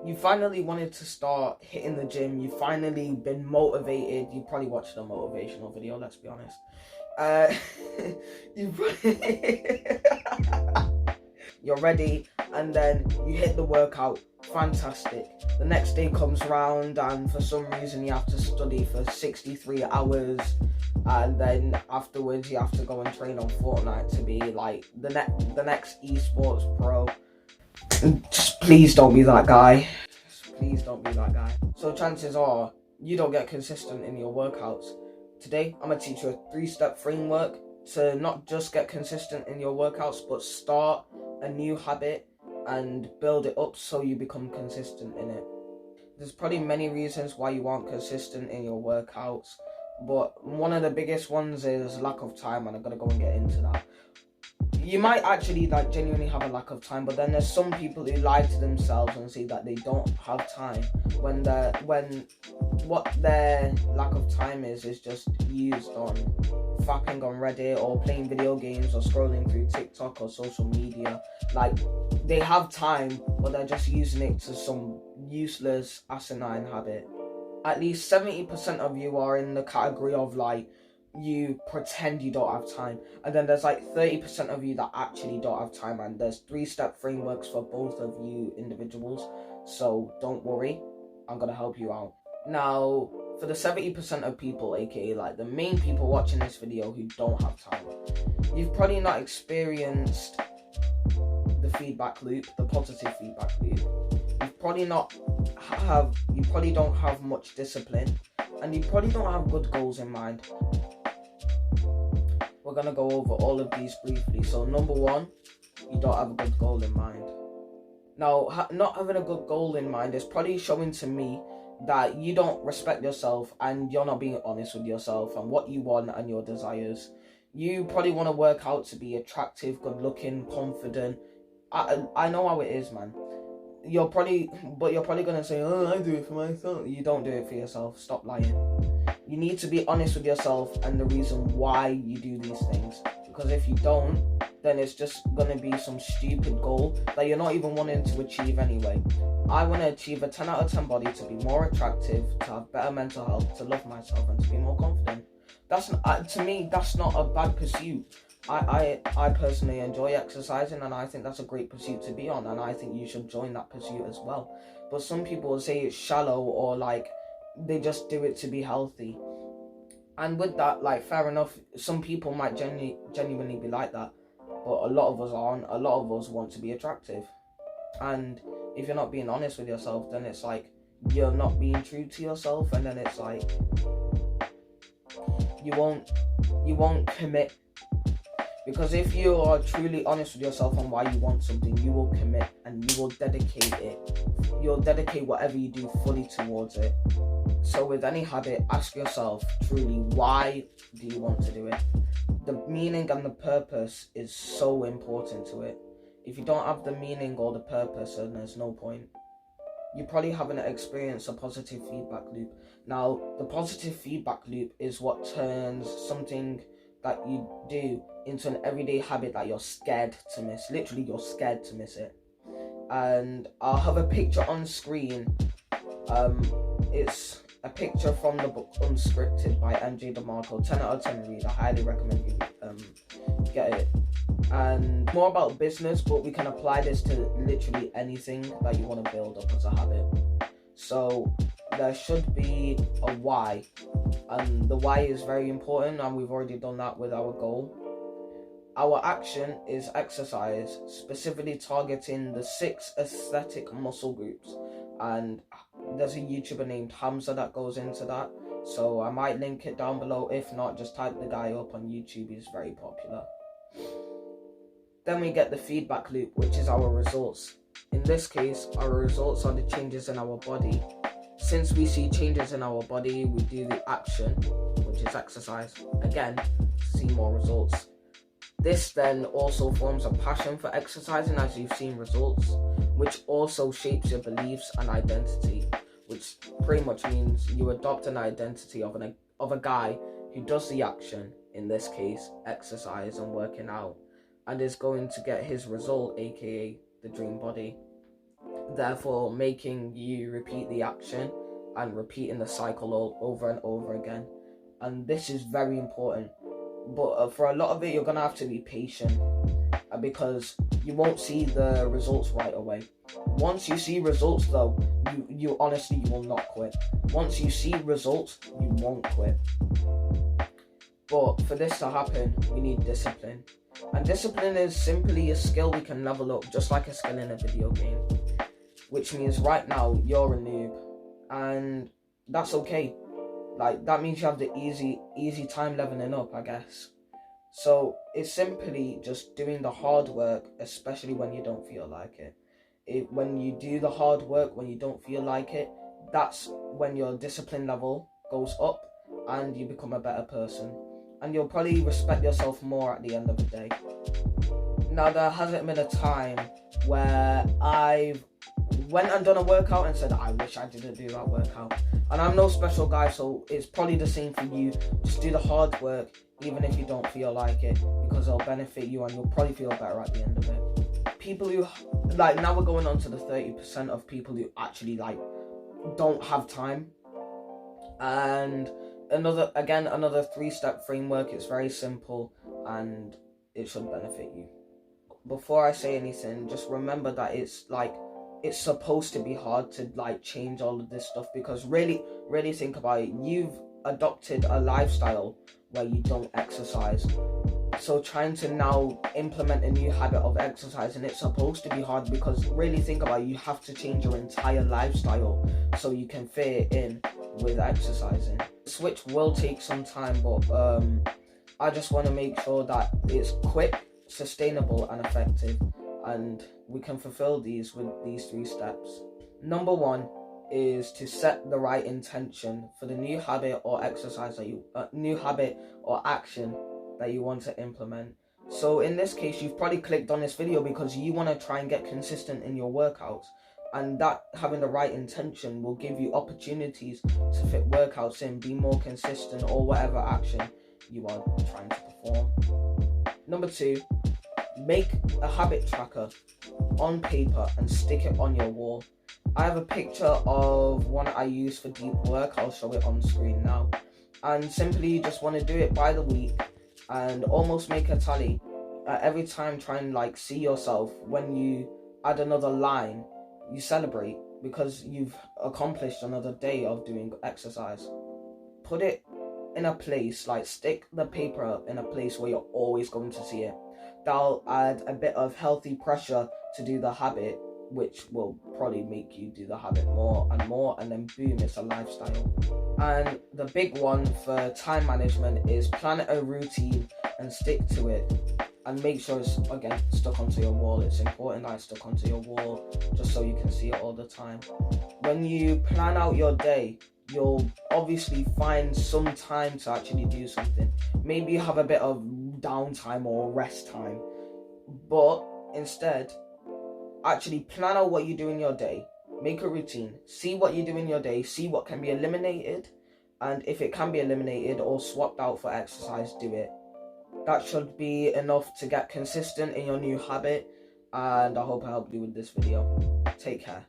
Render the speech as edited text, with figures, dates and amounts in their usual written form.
you finally wanted to start hitting the gym, you finally been motivated, you probably watched a motivational video, let's be honest. You you're ready, and then you hit the workout, fantastic. The next day comes around, and for some reason you have to study for 63 hours, and then afterwards you have to go and train on Fortnite to be like the next esports pro. Just please don't be that guy. Just please don't be that guy. So chances are you don't get consistent in your workouts. Today I'm gonna teach you a 3-step framework to not just get consistent in your workouts, but start a new habit and build it up so you become consistent in it. There's probably many reasons why you aren't consistent in your workouts, but one of the biggest ones is lack of time, and I'm gonna go and get into that. You might actually like genuinely have a lack of time, but then there's some people who lie to themselves and say that they don't have time when what their lack of time is just used on fapping on Reddit or playing video games or scrolling through TikTok or social media. Like, they have time, but they're just using it to some useless asinine habit. At least 70% of you are in the category of like, you pretend you don't have time, and then there's like 30% of you that actually don't have time, and there's 3-step frameworks for both of you individuals, so don't worry, I'm gonna help you out. Now, for the 70% of people, aka like the main people watching this video who don't have time, you've probably not experienced the feedback loop, the positive feedback loop. You probably don't have much discipline, and you probably don't have good goals in mind. We're going to go over all of these briefly. So number 1, you don't have a good goal in mind. Now, not having a good goal in mind is probably showing to me that you don't respect yourself, and you're not being honest with yourself and what you want and your desires. You probably want to work out to be attractive, good looking, confident. I know how it is, man. You're probably going to say, oh, I do it for myself. You don't do it for yourself. Stop lying. You need to be honest with yourself and the reason why you do these things. Because if you don't, then it's just going to be some stupid goal that you're not even wanting to achieve anyway. I want to achieve a 10 out of 10 body, to be more attractive, to have better mental health, to love myself, and to be more confident. To me, that's not a bad pursuit. I personally enjoy exercising, and I think that's a great pursuit to be on, and I think you should join that pursuit as well. But some people will say it's shallow, or like they just do it to be healthy. And with that, like, fair enough, some people might genuinely be like that, but a lot of us aren't. A lot of us want to be attractive, and if you're not being honest with yourself, then it's like you're not being true to yourself, and then it's like you won't commit. Because if you are truly honest with yourself on why you want something, you will commit and you will dedicate it. You'll dedicate whatever you do fully towards it. So with any habit, ask yourself truly, why do you want to do it? The meaning and the purpose is so important to it. If you don't have the meaning or the purpose, then there's no point. You probably haven't experienced a positive feedback loop. Now, the positive feedback loop is what turns something that you do into an everyday habit that you're scared to miss. Literally, you're scared to miss it. And I'll have a picture on screen. It's a picture from the book Unscripted by MJ DeMarco. 10 out of 10 read. I highly recommend you get it. And more about business, but we can apply this to literally anything that you want to build up as a habit. So there should be a why, and the why is very important, and we've already done that with our goal. Our action is exercise, specifically targeting the 6 aesthetic muscle groups, and there's a YouTuber named Hamza that goes into that, so I might link it down below. If not, just type the guy up on YouTube. He's very popular. Then we get the feedback loop, which is our results. In this case, our results are the changes in our body. Since we see changes in our body, we do the action, which is exercise, again, to see more results. This then also forms a passion for exercising as you've seen results, which also shapes your beliefs and identity, which pretty much means you adopt an identity of a guy who does the action, in this case, exercise and working out, and is going to get his result, aka the dream body. therefore making you repeat the action and repeating the cycle all over and over again. And this is very important, but for a lot of it you're gonna have to be patient, because you won't see the results right away. Once you see results though, you honestly, you will not quit. Once you see results, you won't quit. But for this to happen, we need discipline. And discipline is simply a skill we can level up, just like a skill in a video game. Which means right now, you're a noob. And that's okay. Like, that means you have the easy time leveling up, I guess. So it's simply just doing the hard work, especially when you don't feel like it. When you do the hard work, when you don't feel like it, that's when your discipline level goes up and you become a better person. And you'll probably respect yourself more at the end of the day. Now, there hasn't been a time where I've went and done a workout and said, I wish I didn't do that workout. And I'm no special guy, so it's probably the same for you. Just do the hard work, even if you don't feel like it, because it'll benefit you and you'll probably feel better at the end of it. People who, like, now we're going on to the 30% of people who actually, like, don't have time. And another 3-step framework. It's very simple and it should benefit you. Before I say anything, just remember that it's supposed to be hard to like change all of this stuff, because really think about it. You've adopted a lifestyle where you don't exercise, so trying to now implement a new habit of exercise, and it's supposed to be hard, because really think about it. You have to change your entire lifestyle so you can fit it in with exercising. The switch will take some time, but I just want to make sure that it's quick, sustainable and effective, and we can fulfill these with these 3 steps. Number 1 is to set the right intention for the new habit or exercise new habit or action that you want to implement. So in this case, you've probably clicked on this video because you want to try and get consistent in your workouts, and that having the right intention will give you opportunities to fit workouts in, be more consistent, or whatever action you are trying to perform. Number 2, make a habit tracker on paper and stick it on your wall. I have a picture of one I use for deep work. I'll show it on screen now. And simply you just want to do it by the week and almost make a tally. Every time try and like see yourself. When you add another line, you celebrate because you've accomplished another day of doing exercise. Put it in a place, like stick the paper in a place where you're always going to see it. That'll add a bit of healthy pressure to do the habit, which will probably make you do the habit more, and then boom, it's a lifestyle. And the big one for time management is plan a routine and stick to it, and make sure it's, again, stuck onto your wall. It's important that it's stuck onto your wall just so you can see it all the time. When you plan out your day, you'll obviously find some time to actually do something. Maybe you have a bit of downtime or rest time, but instead actually plan out what you do in your day. Make a routine, see what you do in your day, see what can be eliminated, and if it can be eliminated or swapped out for exercise, do it. That should be enough to get consistent in your new habit, and I hope I helped you with this video. Take care.